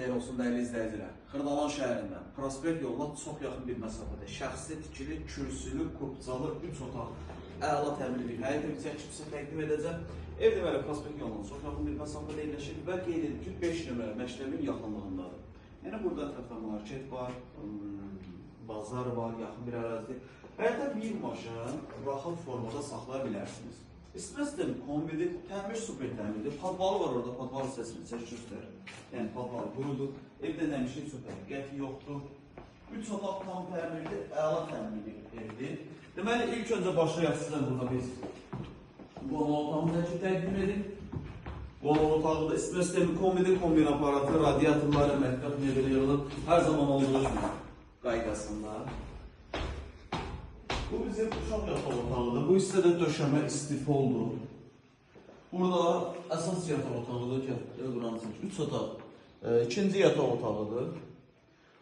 xeyir olsun dəyərli izləyicilər. Xırdalan şəhərindən Prospekt yoluna çox yaxın bir məsafədə şəxsi tikili, kürsülü, kupcalı 3 otaq əla təmirli bir həyət evi çəkib təqdim edəcəm. Ev deməli Prospekt yoluna çox yaxın bir məsafədə yerləşir və qeyd edin ki, 5 nömrə məktəbin yaxınlığındadır. Yəni burada ətrafda market var, bazar var, yaxın bir ərazidir. Həyətə bir maşın rahat formada saxlaya bilərsiniz. İstəməzdim, kombidir, təmir super təmirdir. Padvalı var orada, padvalı səsini çək göstərir. Yəni padvalı qurudur. Evdə nəmişin super, qəti yoxdur. 3 otaq tam təmirdir, əla təmirli evdir. Deməli, ilk öncə başlayaq sizə burada biz qonaq otağını təqdim edin. Qonaq otağı da istəməzdim, kombidir, kombin aparatı, radiatorları, mətbəx mebeli yığılıb. Hər zaman olduğu kimi qaydasında. Bu bizim uşaq yataq otağıdır. Bu hissədə döşəmə istif oldu. Burada əsas yataq otağıdır. Buranın 3 otaq. İkinci yataq otağıdır.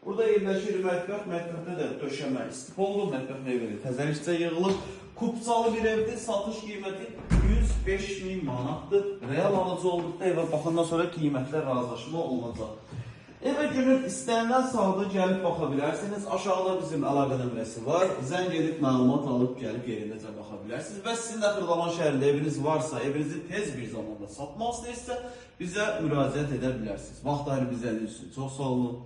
Burada yerləşir mətbəx. Mətbəxdə də döşəmə istif oldu. Mətbəx meyvəli təzəlikcə yığılıb. Kupcalı bir evdir. Satış qiyməti 105.000 manatdır. Real alıcı olduqda evə baxandan sonra qiymətlər razılaşma olunacaq. Evə günün istənilən saatı gəlib baxa bilərsiniz. Aşağıda bizim əlaqə nömrəsi var. Zəng edib məlumat alıb gəlib yerindəcə baxa bilərsiniz. Və sizin də Xırdalan şəhərində eviniz varsa, evinizi tez bir zamanda satmaq istəyirsə bizə müraciət edə bilərsiniz. Vaxt ayırıb izlədiyiniz üçün çox sağ olun.